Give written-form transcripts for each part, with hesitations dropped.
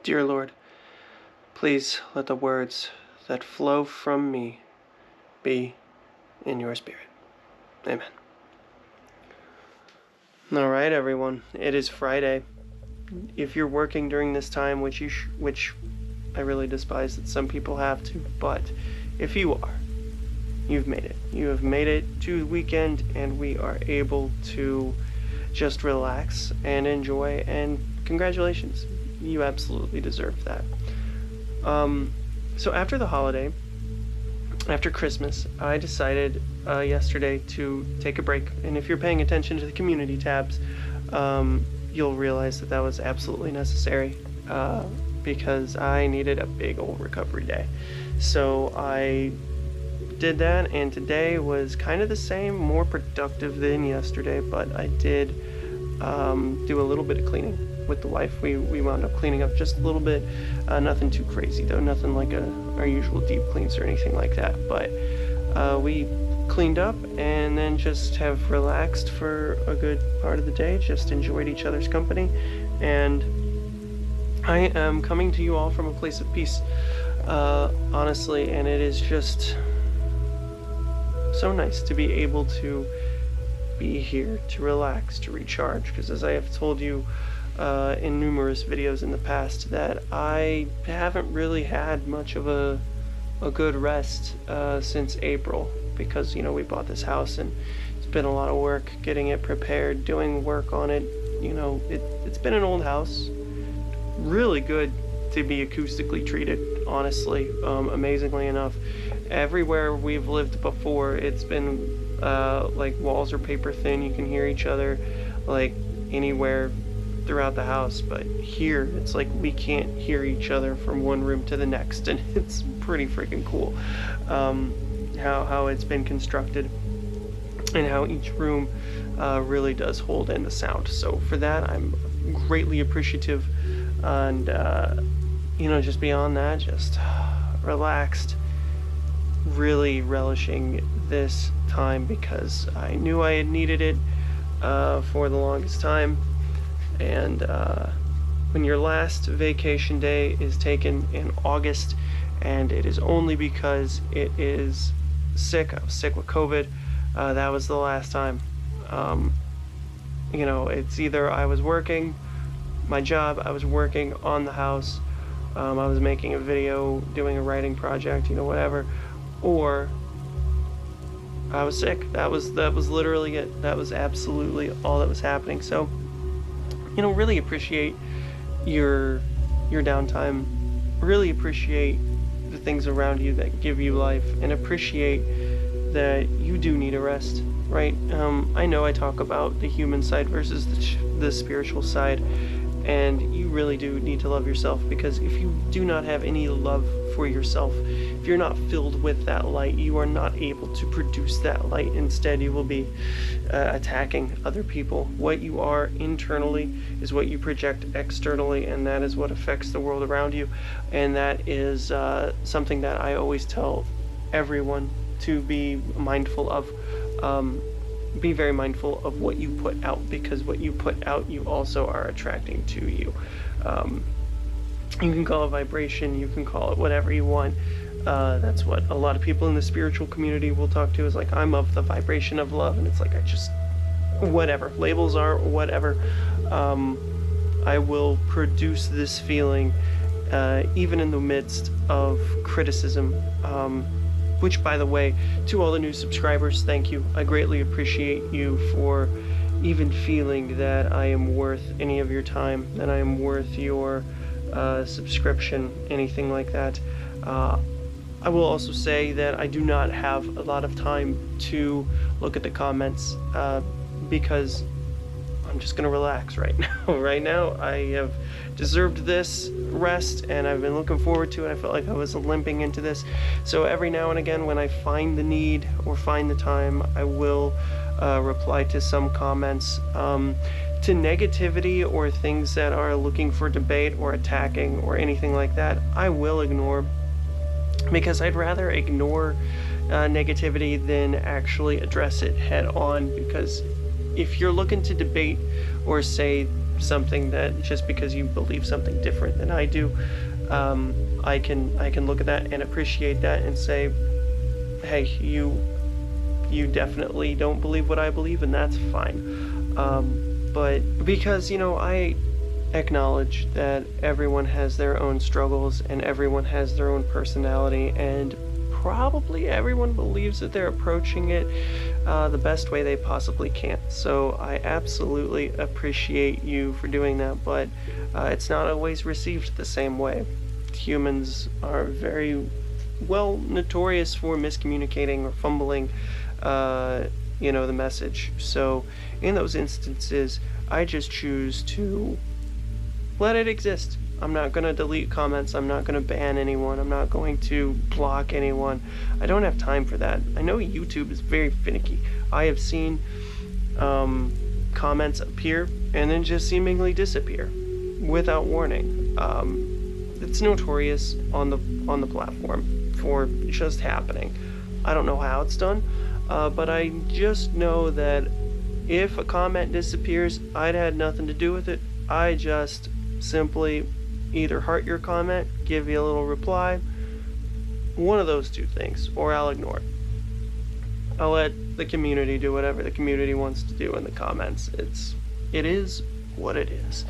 Dear Lord, please let the words that flow from me be in your spirit. Amen. All right, everyone. It is Friday. If you're working during this time, which I really despise that some people have to, but if you are, you've made it. You have made it to the weekend, and we are able to just relax and enjoy, and congratulations. You absolutely deserve that. So after the holiday, after Christmas, I decided yesterday to take a break. And if you're paying attention to the community tabs, you'll realize that was absolutely necessary because I needed a big old recovery day. So I did that, and today was kind of the same, more productive than yesterday, but I did do a little bit of cleaning with the wife. We wound up cleaning up just a little bit, nothing too crazy though, nothing like our usual deep cleans or anything like that, but we cleaned up and then just have relaxed for a good part of the day, just enjoyed each other's company, and I am coming to you all from a place of peace, honestly, and it is just so nice to be able to be here, to relax, to recharge, because as I have told you in numerous videos in the past, that I haven't really had much of a good rest since April, because we bought this house and it's been a lot of work getting it prepared, doing work on it. It's been an old house, really good to be acoustically treated, honestly. Amazingly enough, everywhere we've lived before, it's been like walls are paper thin. You can hear each other like anywhere throughout the house, but here it's like we can't hear each other from one room to the next, and it's pretty freaking cool how it's been constructed and how each room really does hold in the sound. So for that, I'm greatly appreciative, and just beyond that, just relaxed, really relishing this time because I knew I had needed it for the longest time. And when your last vacation day is taken in August, and it is only because it is sick, I was sick with COVID, that was the last time. It's either I was working my job, I was working on the house, I was making a video, doing a writing project, whatever, or I was sick. That was literally it. That was absolutely all that was happening. So really appreciate your downtime, really appreciate the things around you that give you life, and appreciate that you do need a rest, right? I know I talk about the human side versus the spiritual side, and you really do need to love yourself, because if you do not have any love for yourself, if you're not filled with that light, you are not able to produce that light. Instead, you will be attacking other people. What you are internally is what you project externally, and that is what affects the world around you. And that is something that I always tell everyone to be mindful of. Be very mindful of what you put out, because what you put out, you also are attracting to you. You can call it vibration, you can call it whatever you want. That's what a lot of people in the spiritual community will talk to, is like, I'm of the vibration of love, and it's like, whatever labels are, whatever. I will produce this feeling even in the midst of criticism, which, by the way, to all the new subscribers, thank you. I greatly appreciate you for even feeling that I am worth any of your time, that I am worth your subscription, anything like that. I will also say that I do not have a lot of time to look at the comments because I'm just gonna relax right now. Right now, I have deserved this rest, and I've been looking forward to it. I felt like I was limping into this. So every now and again, when I find the need or find the time, I will reply to some comments. To negativity or things that are looking for debate or attacking or anything like that, I will ignore, because I'd rather ignore negativity than actually address it head on. Because if you're looking to debate or say something that just because you believe something different than I do, I can look at that and appreciate that and say, hey, you definitely don't believe what I believe, and that's fine. But because, I acknowledge that everyone has their own struggles and everyone has their own personality, and probably everyone believes that they're approaching it the best way they possibly can. So I absolutely appreciate you for doing that, but it's not always received the same way. Humans are very notorious for miscommunicating or fumbling the message. So in those instances, I just choose to let it exist. I'm not going to delete comments. I'm not going to ban anyone. I'm not going to block anyone. I don't have time for that. I know YouTube is very finicky. I have seen comments appear and then just seemingly disappear without warning. It's notorious on the platform for just happening. I don't know how it's done, but I just know that if a comment disappears, I'd had nothing to do with it. I just simply either heart your comment, give you a little reply, one of those two things, or I'll ignore it. I'll let the community do whatever the community wants to do in the comments. It is what it is.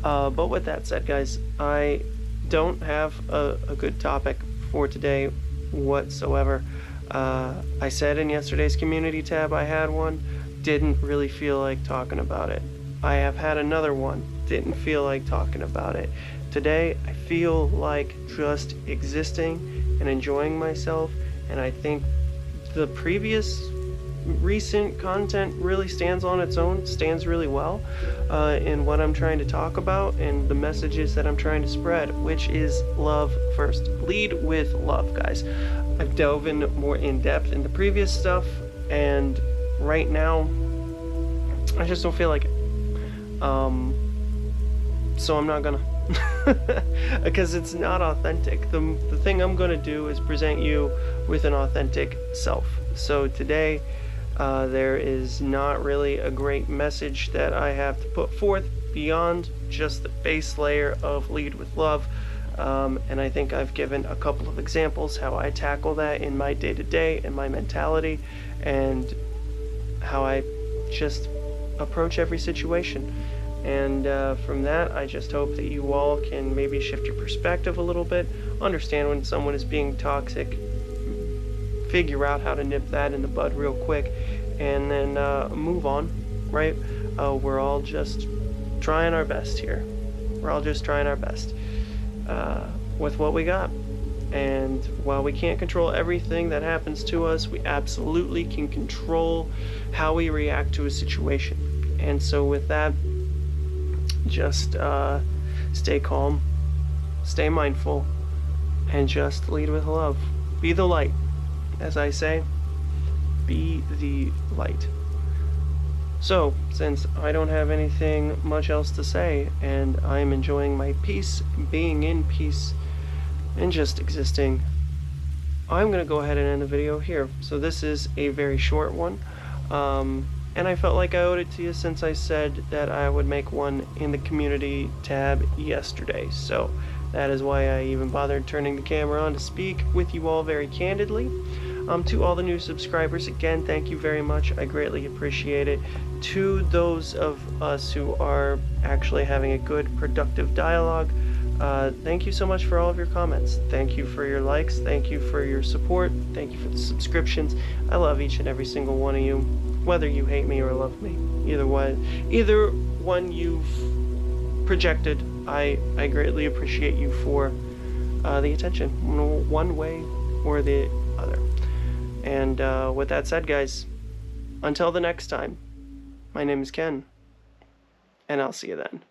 But with that said, guys, I don't have a good topic for today whatsoever. I said in yesterday's community tab I had one, didn't really feel like talking about it. I have had another one, didn't feel like talking about it. Today, I feel like just existing and enjoying myself, and I think the previous recent content really stands on its own, stands really well in what I'm trying to talk about and the messages that I'm trying to spread, which is love first. Lead with love, guys. I've dove in more in depth in the previous stuff, and right now, I just don't feel like it. So I'm not gonna. Because it's not authentic. The thing I'm gonna do is present you with an authentic self. So today, there is not really a great message that I have to put forth beyond just the base layer of lead with love. And I think I've given a couple of examples how I tackle that in my day-to-day and my mentality, and how I just approach every situation. And from that, I just hope that you all can maybe shift your perspective a little bit, understand when someone is being toxic, figure out how to nip that in the bud real quick, and then move on, right? We're all just trying our best here. We're all just trying our best with what we got. And while we can't control everything that happens to us, we absolutely can control how we react to a situation. And so with that, just stay calm, stay mindful, and just lead with love. Be the light. As I say, be the light. So, since I don't have anything much else to say, and I'm enjoying my peace, being in peace, and just existing, I'm going to go ahead and end the video here. So this is a very short one. And I felt like I owed it to you since I said that I would make one in the community tab yesterday. So that is why I even bothered turning the camera on to speak with you all very candidly. To all the new subscribers, again, thank you very much. I greatly appreciate it. To those of us who are actually having a good, productive dialogue, thank you so much for all of your comments. Thank you for your likes. Thank you for your support. Thank you for the subscriptions. I love each and every single one of you, whether you hate me or love me. Either one you've projected, I greatly appreciate you for the attention, one way or the other. And with that said, guys, until the next time, my name is Ken, and I'll see you then.